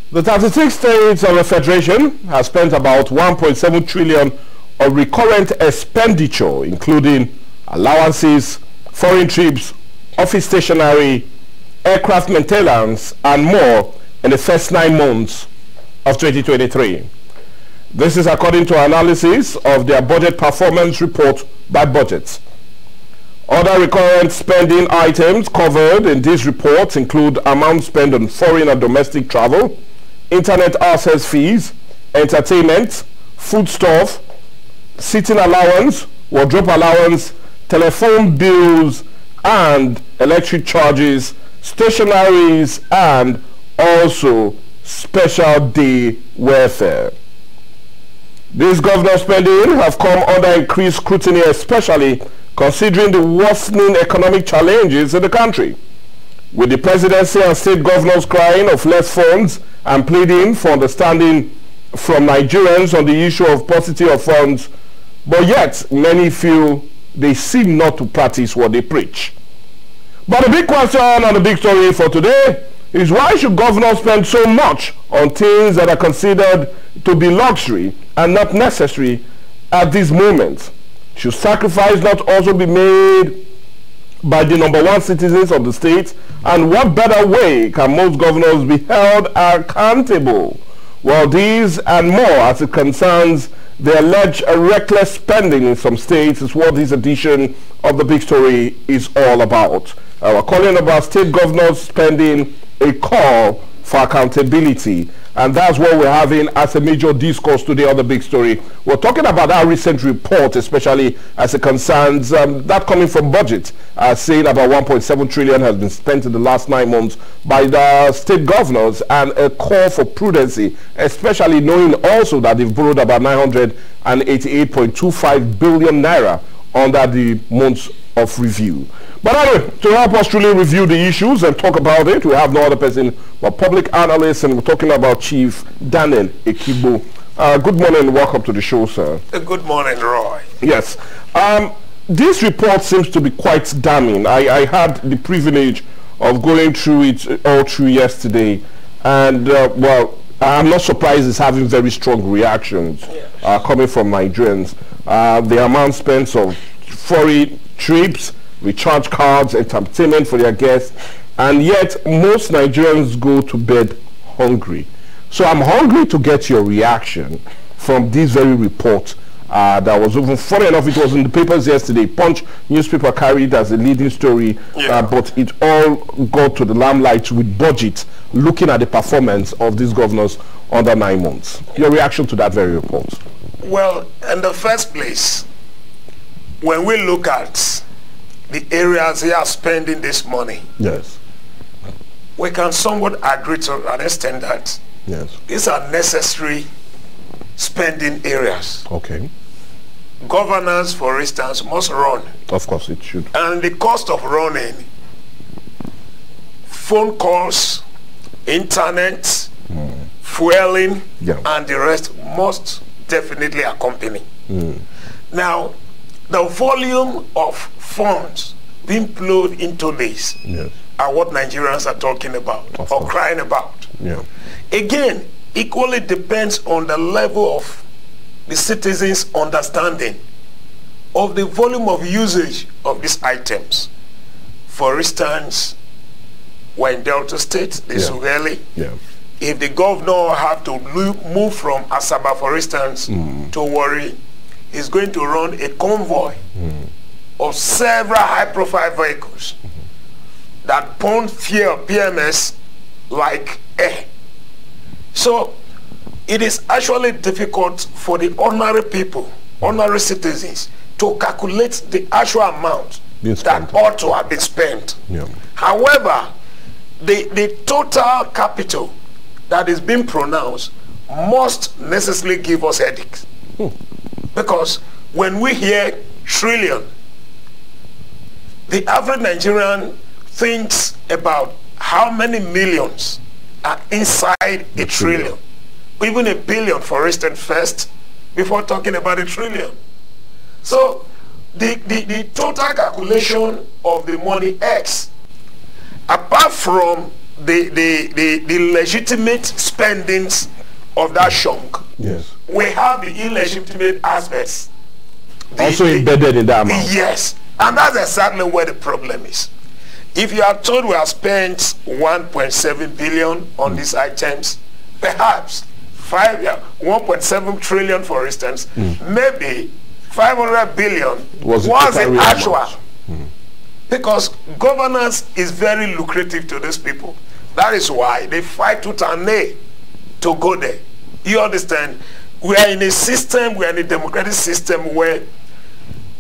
The 36 states of the Federation have spent about 1.7 trillion on recurrent expenditure, including allowances, foreign trips, office stationery, aircraft maintenance, and more in the first 9 months of 2023. This is according to analysis of their budget performance report by budgets. Other recurrent spending items covered in these reports include amounts spent on foreign and domestic travel, internet access fees, entertainment, foodstuff, sitting allowance, wardrobe allowance, telephone bills and electric charges, stationaries, and also special day welfare. These government spending have come under increased scrutiny, especially considering the worsening economic challenges in the country, with the presidency and state governors crying of less funds and pleading for understanding from Nigerians on the issue of paucity of funds, but yet many feel they seem not to practice what they preach. But the big question and the big story for today is, why should governors spend so much on things that are considered to be luxury and not necessary at this moment? Should sacrifice not also be made by the #1 citizens of the state? And what better way can most governors be held accountable? Well, these and more as it concerns the alleged reckless spending in some states is what this edition of the big story is all about. We're calling about state governors spending, a call for accountability, and that's what we're having as a major discourse today on the big story. We're talking about our recent report, especially as it concerns that coming from budget, saying about 1.7 trillion has been spent in the last 9 months by the state governors, and a call for prudency, especially knowing also that they've borrowed about 988.25 billion naira under the months of review. But anyway, to help us truly review the issues and talk about it, we have no other person but public analyst, and we're talking about Chief Daniel Ekibo. Good morning and welcome to the show, sir. Good morning, Roy. Yes. This report seems to be quite damning. I had the privilege of going through it all through yesterday, and well, I'm not surprised it's having very strong reactions coming from Nigerians. The amount spent on foreign trips, recharge cards, entertainment for their guests, and yet most Nigerians go to bed hungry. So I'm hungry to get your reaction from this very report that was even, funny enough, it was in the papers yesterday. Punch newspaper carried as a leading story, but it all got to the limelight with budget, looking at the performance of these governors under 9 months. Your reaction to that very report? Well, in the first place, when we look at the areas they are spending this money, yes, we can somewhat agree to an extent that these are necessary spending areas. Okay. Governors, for instance, must run. Of course, it should. And the cost of running, phone calls, internet, fueling, and the rest must definitely accompany. Now, the volume of funds being flowed into this are what Nigerians are talking about or crying about. Again, equally depends on the level of the citizens' understanding of the volume of usage of these items. For instance, we're in Delta State, this Ughelli. If the governor have to move from Asaba, for instance, to Warri, is going to run a convoy of several high-profile vehicles that pump fuel PMS like air. So it is actually difficult for the ordinary people, ordinary citizens, to calculate the actual amount that ought to have been spent. However, the total capital that is being pronounced must necessarily give us headaches. Because when we hear trillion, the average Nigerian thinks about how many millions are inside a trillion. Even a billion, for instance, first, before talking about a trillion. So the total calculation of the money X, apart from the legitimate spendings of that chunk. Yes. We have the illegitimate aspects. Also embedded in that amount. Yes. And that's exactly where the problem is. If you are told we have spent 1.7 billion on these items, perhaps 1.7 trillion, for instance, maybe 500 billion was the actual. Because governance is very lucrative to these people. That is why they fight tooth and nail to go there. You understand? We are in a system, we are in a democratic system where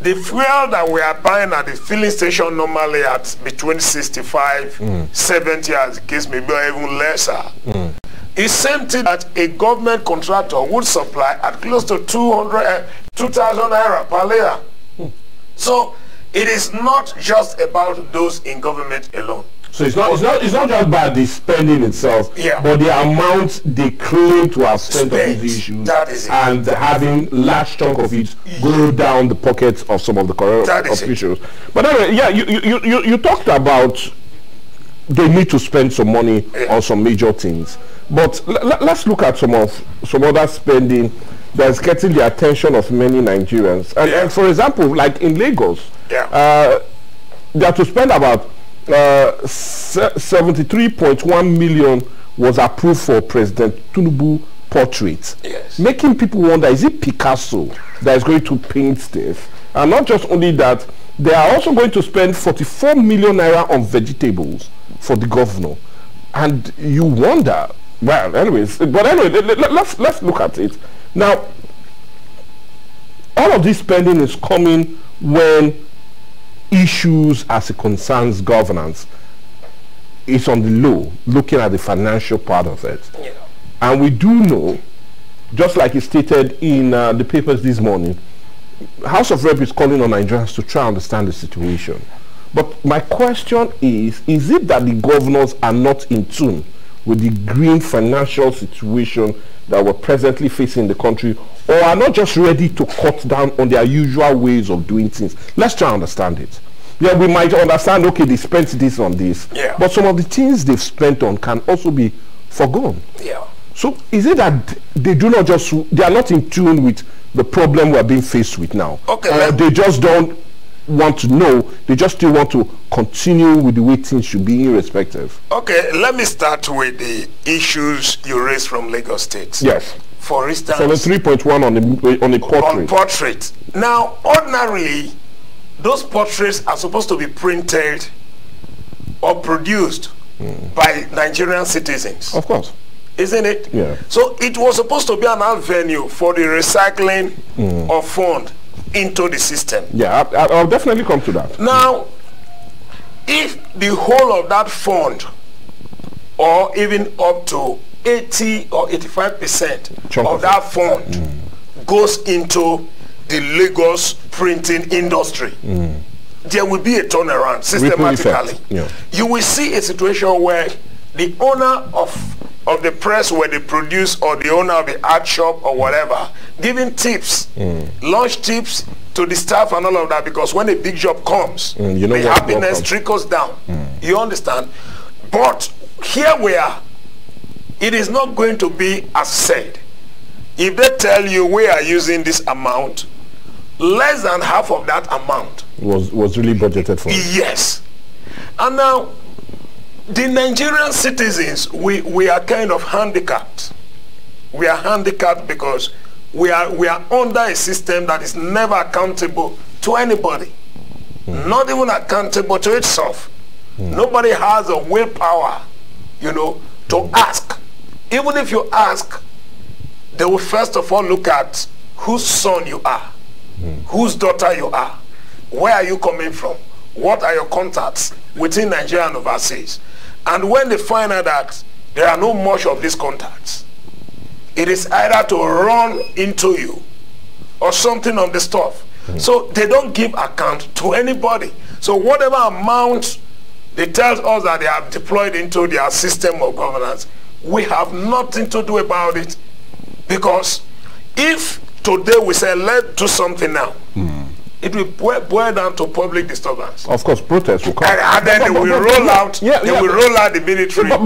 the fuel that we are buying at the filling station normally at between 65, 70 as the case may be, or even lesser. It's something that a government contractor would supply at close to 2,000 naira per liter. So it is not just about those in government alone. So it's not just about the spending itself, but the amount they claim to have spent on these issues, and having large chunk of it go down the pockets of some of the corrupt officials. But anyway, yeah, you talked about they need to spend some money on some major things. But let's look at some other spending that's getting the attention of many Nigerians. And for example, like in Lagos, they have to spend about 73.1 million was approved for President Tinubu portrait, making people wonder, is it Picasso that is going to paint this? And not just only that, they are also going to spend 44 million naira on vegetables for the governor. And you wonder, well, anyways, but anyway, let's look at it now. All of this spending is coming when issues as it concerns governance is on the low, looking at the financial part of it. And we do know, just like it stated in the papers this morning, House of Rep is calling on Nigerians to try and understand the situation. But my question is it that the governors are not in tune with the green financial situation that we're presently facing in the country, or are not just ready to cut down on their usual ways of doing things? Let's try and understand it. Yeah, we might understand, okay, they spent this on this, but some of the things they've spent on can also be forgone. So is it that they do not just, they are not in tune with the problem we're being faced with now? Or they just don't want to know, they just still want to continue with the way things should be irrespective? Okay, let me start with the issues you raised from Lagos State. Yes. For instance, 73.1 on the portrait. On portrait. Now, ordinarily, those portraits are supposed to be printed or produced by Nigerian citizens. Of course. Isn't it? Yeah. So it was supposed to be an avenue for the recycling of funds into the system. Yeah, I'll definitely come to that. Now, if the whole of that fund, or even up to 80 or 85% of that fund goes into the Lagos printing industry, there will be a turnaround systematically. You will see a situation where the owner of the press where they produce, or the owner of the art shop or whatever, giving tips, lunch tips to the staff and all of that, because when a big job comes, the happiness trickles down. You understand? But here we are. It is not going to be as said. If they tell you we are using this amount, less than half of that amount was really budgeted for. Yes. And now, the Nigerian citizens, we are kind of handicapped. We are handicapped because we are under a system that is never accountable to anybody. Not even accountable to itself. Nobody has a willpower, you know, to ask. Even if you ask, they will first of all look at whose son you are, whose daughter you are, where are you coming from, what are your contacts within Nigeria and overseas. And when they find out that there are no much of these contacts, it is either to run into you or something of the stuff. So they don't give account to anybody. So whatever amount they tell us that they have deployed into their system of governance, we have nothing to do about it. Because if today we say, let's do something now, it will boil down to public disturbance. Of course, protests will come, and then they will roll out. They will roll out the military. But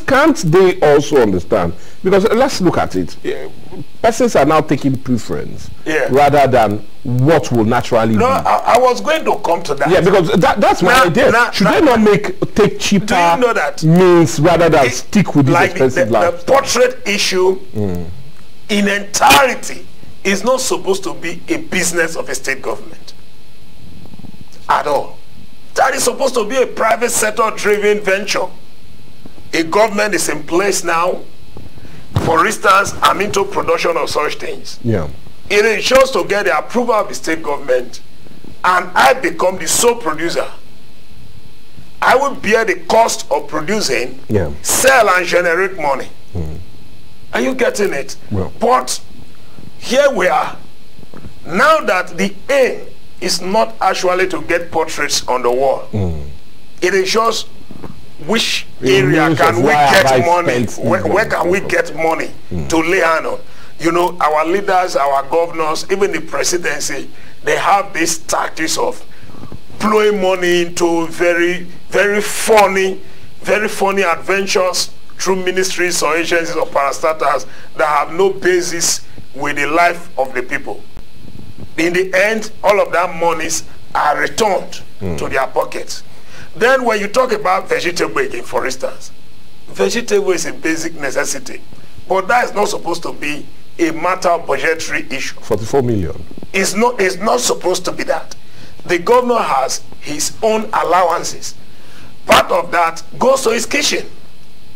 can't they also understand? Because let's look at it. Persons are now taking preference rather than what will naturally be. I was going to come to that. Yeah, because that's my idea. Should they not take cheaper means rather than stick with this expensive life? The portrait issue in entirety is not supposed to be a business of a state government at all. That is supposed to be a private sector driven venture. A government is in place now. For instance, I'm into production of such things. Yeah. It ensures to get the approval of the state government, and I become the sole producer. I will bear the cost of producing, sell and generate money. Are you getting it? Well. But here we are. Now that the aim is not actually to get portraits on the wall. It ensures which area can we get money, where can we get money to lay hand on. You know, our leaders, our governors, even the presidency, they have these tactics of blowing money into very funny adventures through ministries or agencies or parastatals that have no basis with the life of the people. In the end, all of that monies are returned to their pockets. Then when you talk about vegetable again, for instance, vegetable is a basic necessity, but that is not supposed to be a matter of budgetary issue. 44 million. It's not supposed to be that. The governor has his own allowances. Part of that goes to his kitchen.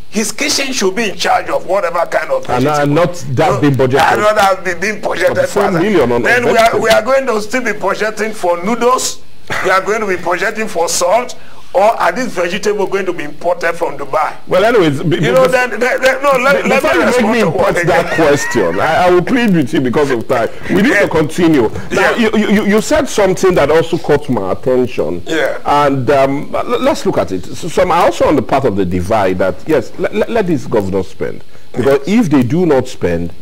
His kitchen should be in charge of whatever kind of vegetable. And not that being budgeted. And not that being budgeted. 44 million on then we are going to still be budgeting for noodles. We are going to be budgeting for salt. Or are these vegetables going to be imported from Dubai? Well, anyways, let me respond to that question. I will plead with you because of time. We need to continue. Now, you said something that also caught my attention. Yeah. And let's look at it. So I'm also on the part of the divide that, yes, let these governors spend. Because if they do not spend,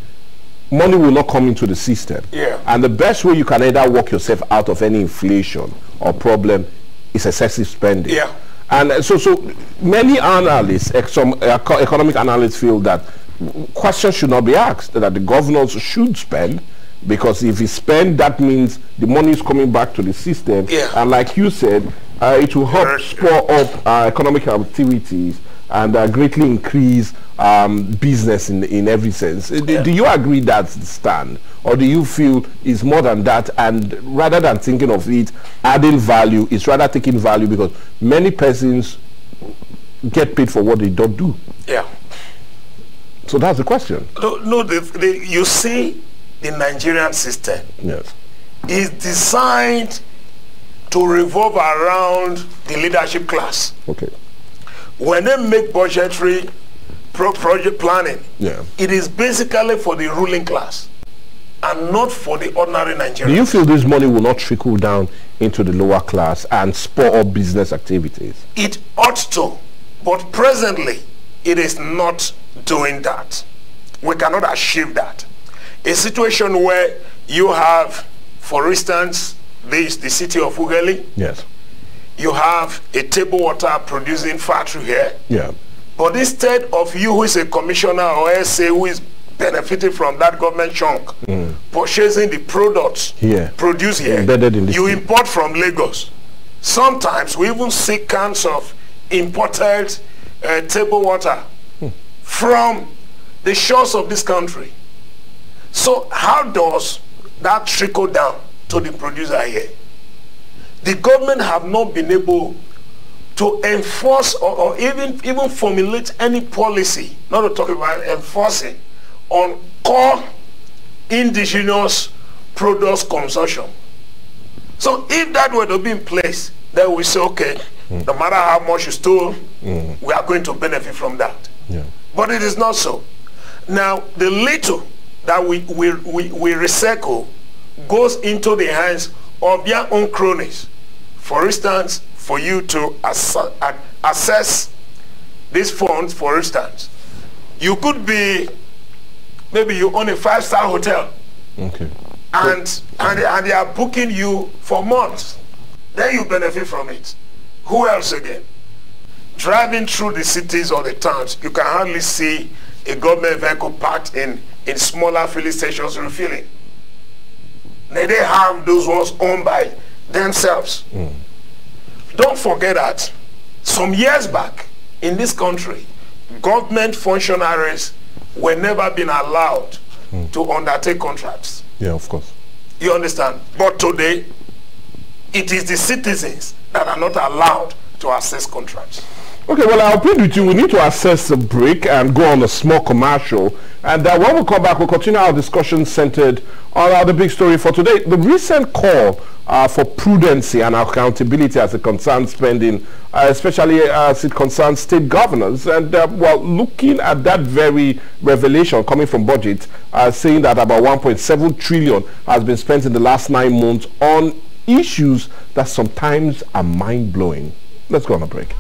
money will not come into the system. Yeah. And the best way you can either work yourself out of any inflation or problem is excessive spending. Yeah. And so many analysts, some economic analysts feel that questions should not be asked, that the governors should spend, because if you spend, that means the money is coming back to the system. Yeah. And like you said, it will help spur up economic activities and greatly increase business in every sense. Do you agree that's the stand? Or do you feel it's more than that, and rather than thinking of it adding value, it's rather taking value, because many persons get paid for what they don't do? Yeah. So that's the question. No, you see, the Nigerian system is designed to revolve around the leadership class. Okay. When they make budgetary project planning, it is basically for the ruling class and not for the ordinary Nigerians. Do you feel this money will not trickle down into the lower class and spur up business activities? It ought to, but presently it is not doing that. We cannot achieve that. A situation where you have, for instance, the city of Ughelli. Yes. You have a table water producing factory here. Yeah. But instead of you, who is a commissioner or SA, who is benefiting from that government chunk, purchasing the products produced here, embedded in you import from Lagos. Sometimes we even see cans of imported table water from the shores of this country. So how does that trickle down to the producer here? The government have not been able to enforce or even formulate any policy, not to talk about enforcing, on core indigenous products consumption. So if that were to be in place, then we say, okay, no matter how much you stole, we are going to benefit from that. Yeah. But it is not so. Now, the little that we recycle goes into the hands of their own cronies. For instance, for you to assess these funds, for instance, you could be, maybe you own a 5-star hotel. Okay. and they are booking you for months. Then you benefit from it. Who else again? Driving through the cities or the towns, you can hardly see a government vehicle parked in smaller filling stations refilling. They have those ones owned by themselves. Don't forget that some years back in this country, government functionaries were never been allowed to undertake contracts. Yeah, of course. You understand? But today, it is the citizens that are not allowed to access contracts. Okay, well, I'll plead with you. We need to assess the break and go on a small commercial. And when we come back, we'll continue our discussion centered on the big story for today. The recent call for prudency and accountability as it concerns spending, especially as it concerns state governors. And, well, looking at that very revelation coming from budget, saying that about 1.7 trillion has been spent in the last 9 months on issues that sometimes are mind-blowing. Let's go on a break.